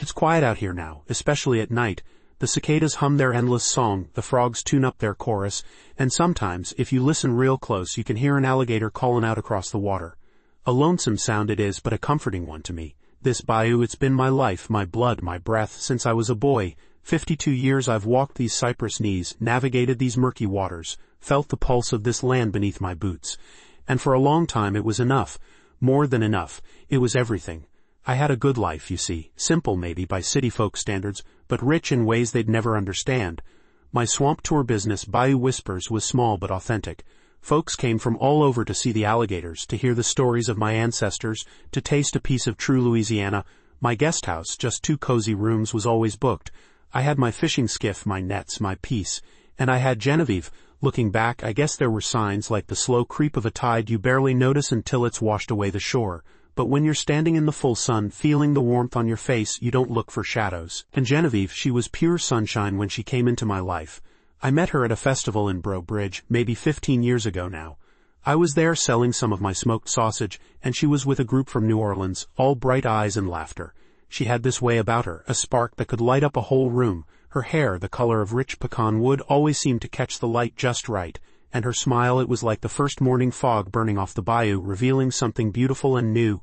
It's quiet out here now, especially at night. The cicadas hum their endless song, the frogs tune up their chorus, and sometimes, if you listen real close, you can hear an alligator calling out across the water. A lonesome sound it is, but a comforting one to me. This bayou, it's been my life, my blood, my breath, since I was a boy. 52 years I've walked these cypress knees, navigated these murky waters, felt the pulse of this land beneath my boots. And for a long time it was enough. More than enough. It was everything. I had a good life, you see, simple maybe by city folk standards, but rich in ways they'd never understand. My swamp tour business, Bayou Whispers, was small but authentic. Folks came from all over to see the alligators, to hear the stories of my ancestors, to taste a piece of true Louisiana. My guest house, just 2 cozy rooms, was always booked. I had my fishing skiff, my nets, my peace. And I had Genevieve. Looking back, I guess there were signs like the slow creep of a tide you barely notice until it's washed away the shore. But when you're standing in the full sun, feeling the warmth on your face, you don't look for shadows. And Genevieve, she was pure sunshine when she came into my life. I met her at a festival in Breaux Bridge, maybe 15 years ago now. I was there selling some of my smoked sausage, and she was with a group from New Orleans, all bright eyes and laughter. She had this way about her, a spark that could light up a whole room. Her hair, the color of rich pecan wood, always seemed to catch the light just right. And her smile, it was like the first morning fog burning off the bayou, revealing something beautiful and new.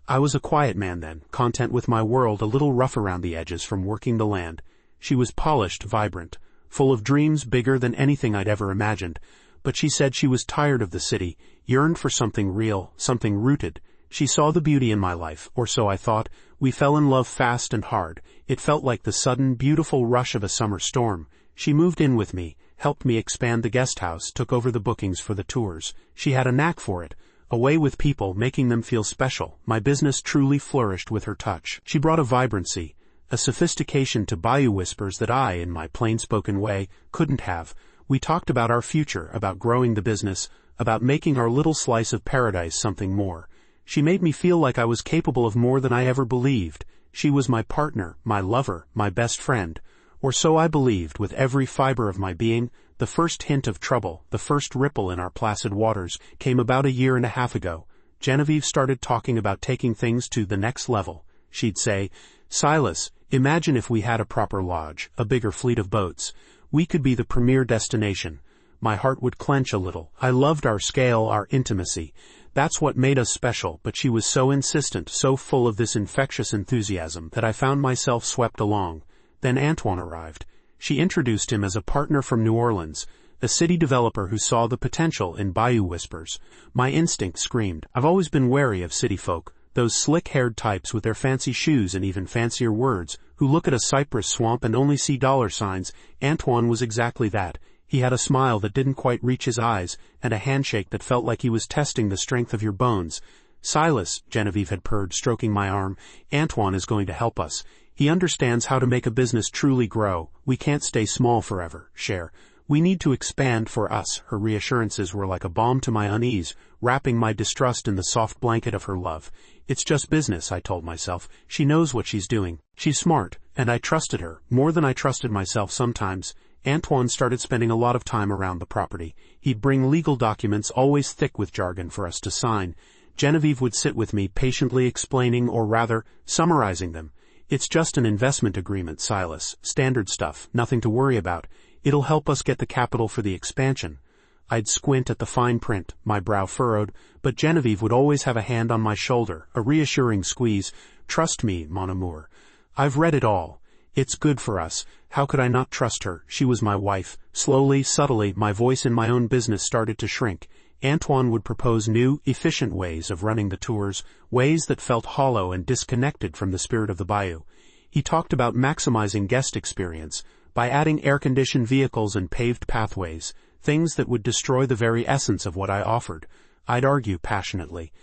I was a quiet man then, content with my world, a little rough around the edges from working the land. She was polished, vibrant, full of dreams bigger than anything I'd ever imagined. But she said she was tired of the city, yearned for something real, something rooted. She saw the beauty in my life, or so I thought. We fell in love fast and hard. It felt like the sudden, beautiful rush of a summer storm. She moved in with me, helped me expand the guest house, took over the bookings for the tours. She had a knack for it, a way with people, making them feel special. My business truly flourished with her touch. She brought a vibrancy, a sophistication to Bayou Whispers that I, in my plain-spoken way, couldn't have. We talked about our future, about growing the business, about making our little slice of paradise something more. She made me feel like I was capable of more than I ever believed. She was my partner, my lover, my best friend. Or so I believed, with every fiber of my being. The first hint of trouble, the first ripple in our placid waters, came about 1.5 years ago. Genevieve started talking about taking things to the next level. She'd say, "Silas, imagine if we had a proper lodge, a bigger fleet of boats. We could be the premier destination." My heart would clench a little. I loved our scale, our intimacy. That's what made us special, but she was so insistent, so full of this infectious enthusiasm, that I found myself swept along. Then Antoine arrived. She introduced him as a partner from New Orleans, a city developer who saw the potential in Bayou Whispers. My instinct screamed. I've always been wary of city folk, those slick-haired types with their fancy shoes and even fancier words, who look at a cypress swamp and only see dollar signs. Antoine was exactly that. He had a smile that didn't quite reach his eyes, and a handshake that felt like he was testing the strength of your bones. "Silas," Genevieve had purred, stroking my arm, "Antoine is going to help us. He understands how to make a business truly grow. We can't stay small forever, Cher. We need to expand for us." Her reassurances were like a balm to my unease, wrapping my distrust in the soft blanket of her love. "It's just business," I told myself. "She knows what she's doing. She's smart." And I trusted her, more than I trusted myself sometimes. Antoine started spending a lot of time around the property. He'd bring legal documents, always thick with jargon, for us to sign. Genevieve would sit with me, patiently explaining, or rather, summarizing them. "It's just an investment agreement, Silas. Standard stuff, nothing to worry about. It'll help us get the capital for the expansion." I'd squint at the fine print, my brow furrowed, but Genevieve would always have a hand on my shoulder, a reassuring squeeze. "Trust me, mon amour. I've read it all. It's good for us." How could I not trust her? She was my wife. Slowly, subtly, my voice in my own business started to shrink. Antoine would propose new, efficient ways of running the tours, ways that felt hollow and disconnected from the spirit of the bayou. He talked about maximizing guest experience by adding air-conditioned vehicles and paved pathways, things that would destroy the very essence of what I offered. I'd argue passionately.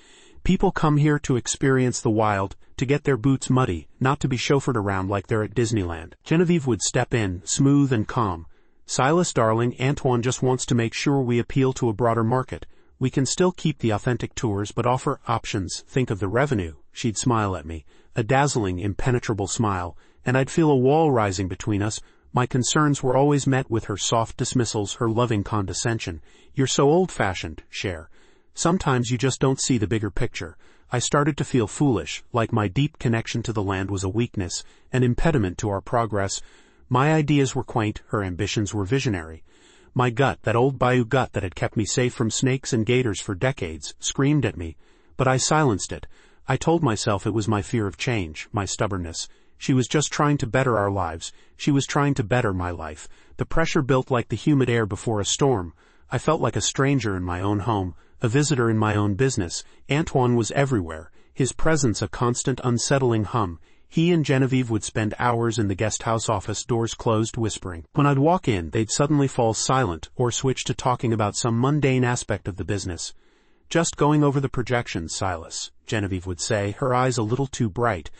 People come here to experience the wild, to get their boots muddy, not to be chauffeured around like they're at Disneyland. Genevieve would step in, smooth and calm. "Silas, darling, Antoine just wants to make sure we appeal to a broader market. We can still keep the authentic tours but offer options. Think of the revenue." She'd smile at me, a dazzling, impenetrable smile, and I'd feel a wall rising between us. My concerns were always met with her soft dismissals, her loving condescension. "You're so old-fashioned, Cher. Sometimes you just don't see the bigger picture." I started to feel foolish, like my deep connection to the land was a weakness, an impediment to our progress. My ideas were quaint, her ambitions were visionary. My gut, that old bayou gut that had kept me safe from snakes and gators for decades, screamed at me. But I silenced it. I told myself it was my fear of change, my stubbornness. She was just trying to better our lives. She was trying to better my life. The pressure built like the humid air before a storm. I felt like a stranger in my own home, a visitor in my own business. Antoine was everywhere, his presence a constant unsettling hum. He and Genevieve would spend hours in the guest house office, doors closed, whispering. When I'd walk in, they'd suddenly fall silent or switch to talking about some mundane aspect of the business. "Just going over the projections, Silas," Genevieve would say, her eyes a little too bright.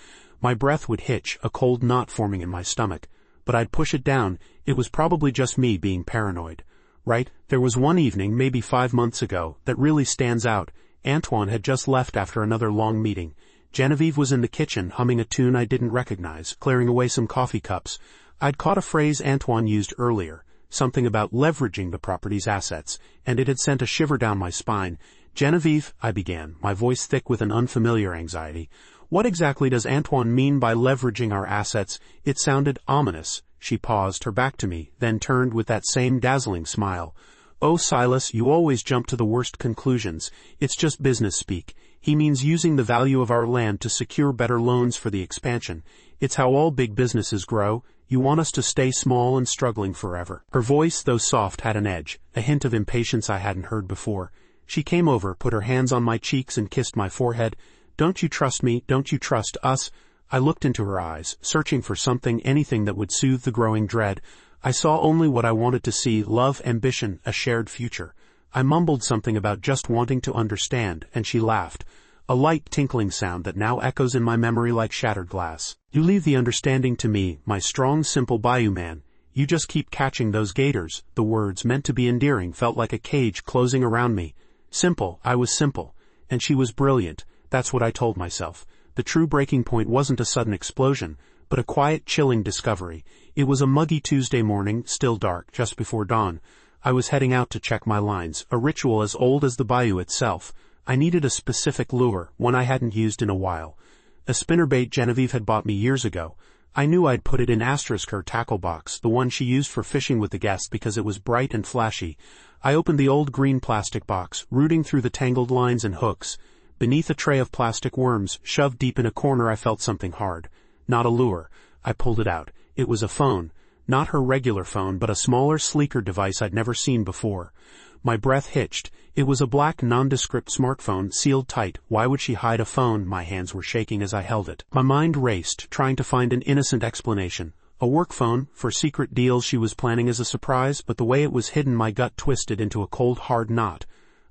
My breath would hitch, a cold knot forming in my stomach. But I'd push it down. It was probably just me being paranoid. Right, there was one evening, maybe 5 months ago, that really stands out. Antoine had just left after another long meeting. Genevieve was in the kitchen, humming a tune I didn't recognize, clearing away some coffee cups. I'd caught a phrase Antoine used earlier, something about leveraging the property's assets, and it had sent a shiver down my spine. "Genevieve," I began, my voice thick with an unfamiliar anxiety. "What exactly does Antoine mean by leveraging our assets?" It sounded ominous. She paused, her back to me, then turned with that same dazzling smile. "Oh, Silas, you always jump to the worst conclusions. It's just business speak. He means using the value of our land to secure better loans for the expansion. It's how all big businesses grow. You want us to stay small and struggling forever." Her voice, though soft, had an edge, a hint of impatience I hadn't heard before. She came over, put her hands on my cheeks and kissed my forehead. "Don't you trust me? Don't you trust us?" I looked into her eyes, searching for something, anything that would soothe the growing dread. I saw only what I wanted to see: love, ambition, a shared future. I mumbled something about just wanting to understand, and she laughed. A light tinkling sound that now echoes in my memory like shattered glass. "You leave the understanding to me, my strong, simple bayou man. You just keep catching those gators." The words, meant to be endearing, felt like a cage closing around me. Simple, I was simple. And she was brilliant. That's what I told myself. The true breaking point wasn't a sudden explosion, but a quiet, chilling discovery. It was a muggy Tuesday morning, still dark, just before dawn. I was heading out to check my lines, a ritual as old as the bayou itself. I needed a specific lure, one I hadn't used in a while. A spinnerbait Genevieve had bought me years ago. I knew I'd put it in her tackle box, the one she used for fishing with the guests because it was bright and flashy. I opened the old green plastic box, rooting through the tangled lines and hooks. Beneath a tray of plastic worms, shoved deep in a corner, I felt something hard. Not a lure. I pulled it out. It was a phone. Not her regular phone, but a smaller, sleeker device I'd never seen before. My breath hitched. It was a black, nondescript smartphone, sealed tight. Why would she hide a phone? My hands were shaking as I held it. My mind raced, trying to find an innocent explanation. A work phone, for secret deals she was planning as a surprise, but the way it was hidden, my gut twisted into a cold, hard knot.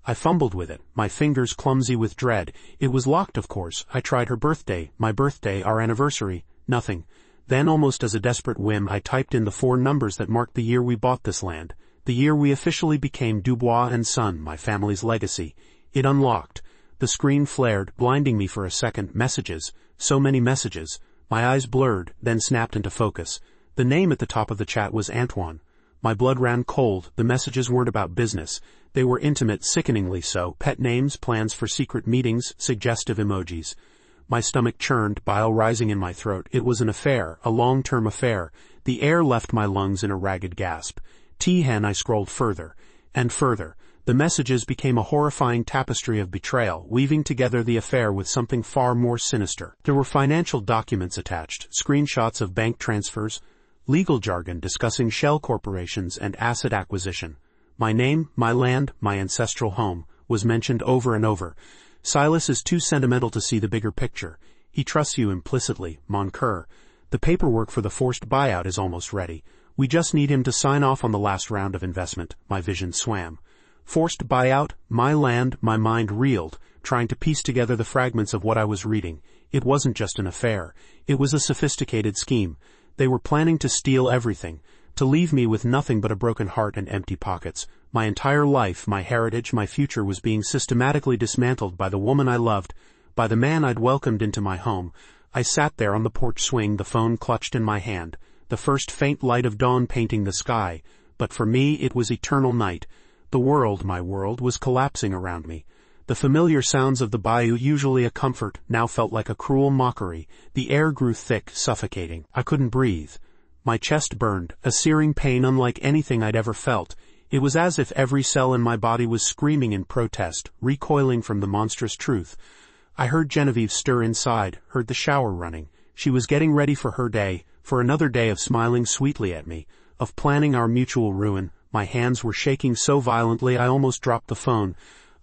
I fumbled with it, my fingers clumsy with dread. It was locked, of course. I tried her birthday, my birthday, our anniversary. Nothing. Then, almost as a desperate whim, I typed in the 4 numbers that marked the year we bought this land. The year we officially became Dubois and Son, my family's legacy. It unlocked. The screen flared, blinding me for a second. Messages. So many messages. My eyes blurred, then snapped into focus. The name at the top of the chat was Antoine. My blood ran cold. The messages weren't about business. They were intimate, sickeningly so. Pet names, plans for secret meetings, suggestive emojis. My stomach churned, bile rising in my throat. It was an affair, a long-term affair. The air left my lungs in a ragged gasp. T-hen, I scrolled further and further. The messages became a horrifying tapestry of betrayal, weaving together the affair with something far more sinister. There were financial documents attached, screenshots of bank transfers, legal jargon discussing shell corporations and asset acquisition. My name, my land, my ancestral home, was mentioned over and over. Silas is too sentimental to see the bigger picture. He trusts you implicitly, mon cœur. The paperwork for the forced buyout is almost ready. We just need him to sign off on the last round of investment. My vision swam. Forced buyout, my land, my mind reeled, trying to piece together the fragments of what I was reading. It wasn't just an affair. It was a sophisticated scheme. They were planning to steal everything, to leave me with nothing but a broken heart and empty pockets. My entire life, my heritage, my future was being systematically dismantled by the woman I loved, by the man I'd welcomed into my home. I sat there on the porch swing, the phone clutched in my hand, the first faint light of dawn painting the sky. But for me, it was eternal night. The world, my world, was collapsing around me. The familiar sounds of the bayou, usually a comfort, now felt like a cruel mockery. The air grew thick, suffocating. I couldn't breathe. My chest burned, a searing pain unlike anything I'd ever felt. It was as if every cell in my body was screaming in protest, recoiling from the monstrous truth. I heard Genevieve stir inside, heard the shower running. She was getting ready for her day, for another day of smiling sweetly at me, of planning our mutual ruin. My hands were shaking so violently I almost dropped the phone.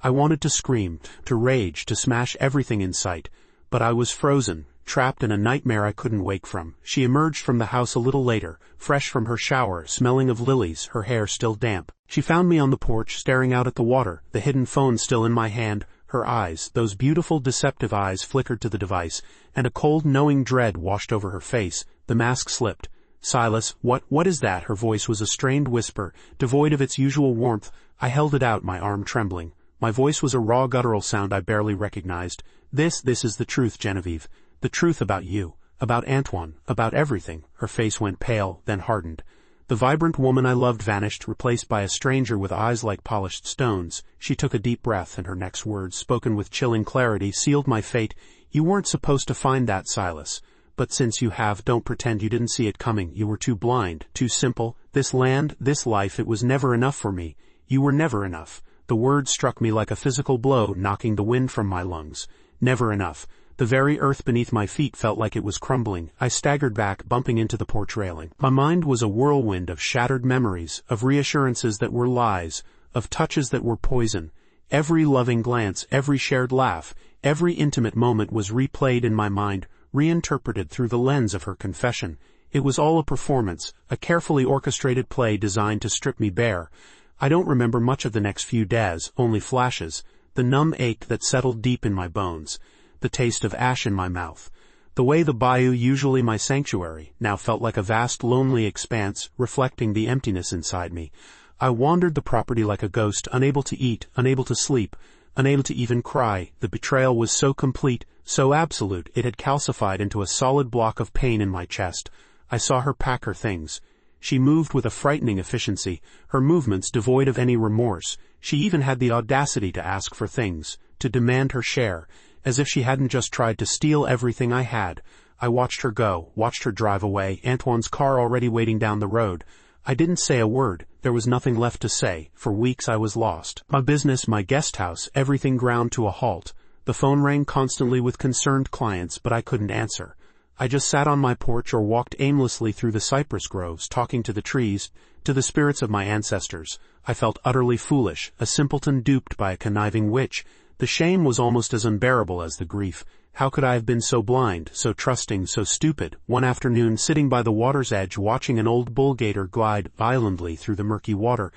I wanted to scream, to rage, to smash everything in sight. But I was frozen, trapped in a nightmare I couldn't wake from. She emerged from the house a little later, fresh from her shower, smelling of lilies, her hair still damp. She found me on the porch, staring out at the water, the hidden phone still in my hand. Her eyes, those beautiful deceptive eyes, flickered to the device, and a cold knowing dread washed over her face. The mask slipped. "Silas, what is that?" Her voice was a strained whisper, devoid of its usual warmth. I held it out, my arm trembling. My voice was a raw guttural sound I barely recognized. This is the truth, Genevieve. The truth about you, about Antoine, about everything." Her face went pale, then hardened. The vibrant woman I loved vanished, replaced by a stranger with eyes like polished stones. She took a deep breath, and her next words, spoken with chilling clarity, sealed my fate. "You weren't supposed to find that, Silas. But since you have, don't pretend you didn't see it coming. You were too blind, too simple. This land, this life, it was never enough for me. You were never enough." The word struck me like a physical blow, knocking the wind from my lungs. Never enough. The very earth beneath my feet felt like it was crumbling. I staggered back, bumping into the porch railing. My mind was a whirlwind of shattered memories, of reassurances that were lies, of touches that were poison. Every loving glance, every shared laugh, every intimate moment was replayed in my mind, reinterpreted through the lens of her confession. It was all a performance, a carefully orchestrated play designed to strip me bare. I don't remember much of the next few days, only flashes. The numb ache that settled deep in my bones. The taste of ash in my mouth. The way the bayou, usually my sanctuary, now felt like a vast lonely expanse, reflecting the emptiness inside me. I wandered the property like a ghost, unable to eat, unable to sleep, unable to even cry. The betrayal was so complete, so absolute, it had calcified into a solid block of pain in my chest. I saw her pack her things. She moved with a frightening efficiency, her movements devoid of any remorse. She even had the audacity to ask for things, to demand her share, as if she hadn't just tried to steal everything I had. I watched her go, watched her drive away, Antoine's car already waiting down the road. I didn't say a word. There was nothing left to say. For weeks I was lost. My business, my guest house, everything ground to a halt. The phone rang constantly with concerned clients, but I couldn't answer. I just sat on my porch or walked aimlessly through the cypress groves, talking to the trees, to the spirits of my ancestors. I felt utterly foolish, a simpleton duped by a conniving witch. The shame was almost as unbearable as the grief. How could I have been so blind, so trusting, so stupid? One afternoon, sitting by the water's edge, watching an old bull gator glide violently through the murky water,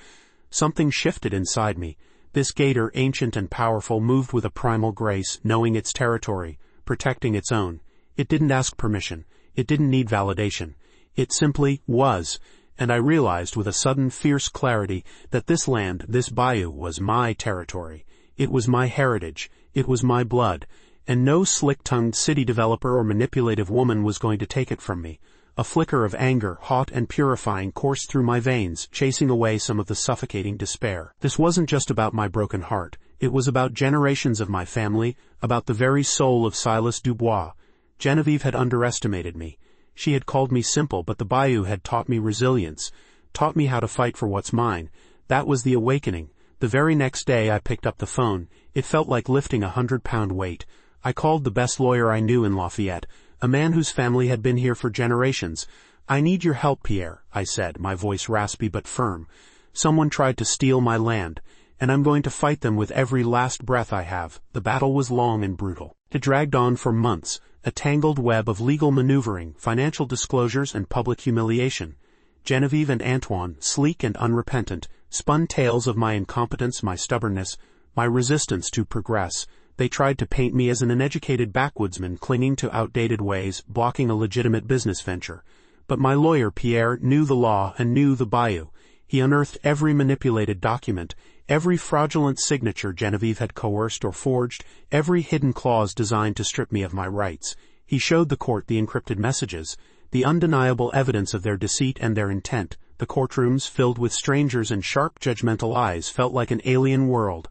something shifted inside me. This gator, ancient and powerful, moved with a primal grace, knowing its territory, protecting its own. It didn't ask permission. It didn't need validation. It simply was. And I realized with a sudden fierce clarity that this land, this bayou, was my territory. It was my heritage. It was my blood. And no slick-tongued city developer or manipulative woman was going to take it from me. A flicker of anger, hot and purifying, coursed through my veins, chasing away some of the suffocating despair. This wasn't just about my broken heart. It was about generations of my family, about the very soul of Silas Dubois. Genevieve had underestimated me. She had called me simple, but the bayou had taught me resilience, taught me how to fight for what's mine. That was the awakening. The very next day I picked up the phone. It felt like lifting 100-pound weight. I called the best lawyer I knew in Lafayette, a man whose family had been here for generations. "I need your help, Pierre," I said, my voice raspy but firm. "Someone tried to steal my land, and I'm going to fight them with every last breath I have." The battle was long and brutal. It dragged on for months, a tangled web of legal maneuvering, financial disclosures, and public humiliation. Genevieve and Antoine, sleek and unrepentant, spun tales of my incompetence, my stubbornness, my resistance to progress. They tried to paint me as an uneducated backwoodsman clinging to outdated ways, blocking a legitimate business venture. But my lawyer, Pierre, knew the law and knew the bayou. He unearthed every manipulated document, every fraudulent signature Genevieve had coerced or forged, every hidden clause designed to strip me of my rights. He showed the court the encrypted messages, the undeniable evidence of their deceit and their intent. The courtrooms, filled with strangers and sharp, judgmental eyes, felt like an alien world.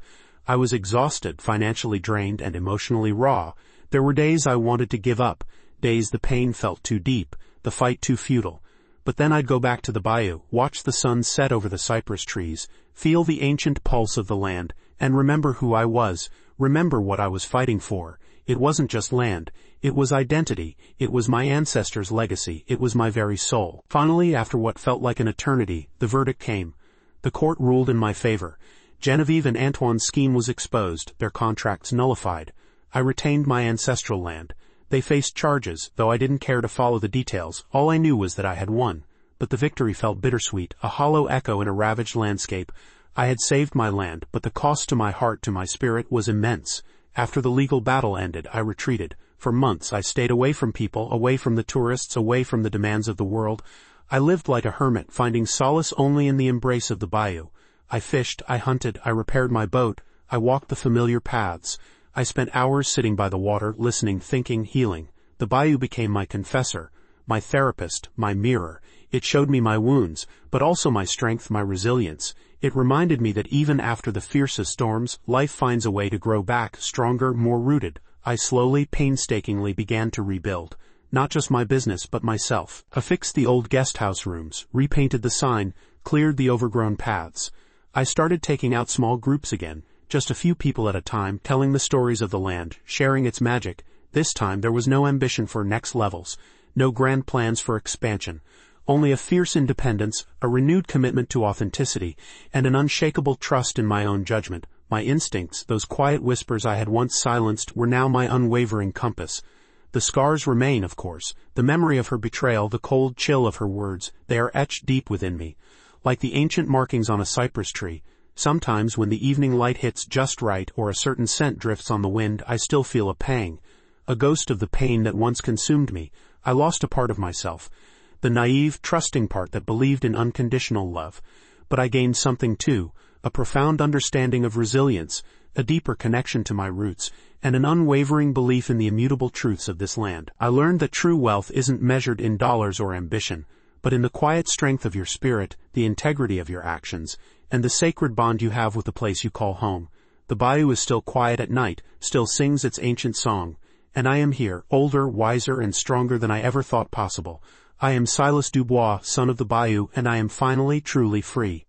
I was exhausted, financially drained, and emotionally raw. There were days I wanted to give up, days the pain felt too deep, the fight too futile. But then I'd go back to the bayou, watch the sun set over the cypress trees, feel the ancient pulse of the land, and remember who I was, remember what I was fighting for. It wasn't just land, it was identity, it was my ancestors' legacy, it was my very soul. Finally, after what felt like an eternity, the verdict came. The court ruled in my favor. Genevieve and Antoine's scheme was exposed, their contracts nullified. I retained my ancestral land. They faced charges, though I didn't care to follow the details. All I knew was that I had won. But the victory felt bittersweet, a hollow echo in a ravaged landscape. I had saved my land, but the cost to my heart, to my spirit, was immense. After the legal battle ended, I retreated. For months I stayed away from people, away from the tourists, away from the demands of the world. I lived like a hermit, finding solace only in the embrace of the bayou. I fished, I hunted, I repaired my boat, I walked the familiar paths. I spent hours sitting by the water, listening, thinking, healing. The bayou became my confessor, my therapist, my mirror. It showed me my wounds, but also my strength, my resilience. It reminded me that even after the fiercest storms, life finds a way to grow back, stronger, more rooted. I slowly, painstakingly began to rebuild. Not just my business, but myself. I fixed the old guest house rooms, repainted the sign, cleared the overgrown paths. I started taking out small groups again, just a few people at a time, telling the stories of the land, sharing its magic. This time there was no ambition for next levels, no grand plans for expansion, only a fierce independence, a renewed commitment to authenticity, and an unshakable trust in my own judgment. My instincts, those quiet whispers I had once silenced, were now my unwavering compass. The scars remain, of course, the memory of her betrayal, the cold chill of her words. They are etched deep within me, like the ancient markings on a cypress tree. Sometimes when the evening light hits just right or a certain scent drifts on the wind, I still feel a pang, a ghost of the pain that once consumed me. I lost a part of myself, the naive, trusting part that believed in unconditional love. But I gained something too, a profound understanding of resilience, a deeper connection to my roots, and an unwavering belief in the immutable truths of this land. I learned that true wealth isn't measured in dollars or ambition, but in the quiet strength of your spirit, the integrity of your actions, and the sacred bond you have with the place you call home. The bayou is still quiet at night, still sings its ancient song, and I am here, older, wiser, and stronger than I ever thought possible. I am Silas Dubois, son of the bayou, and I am finally truly free.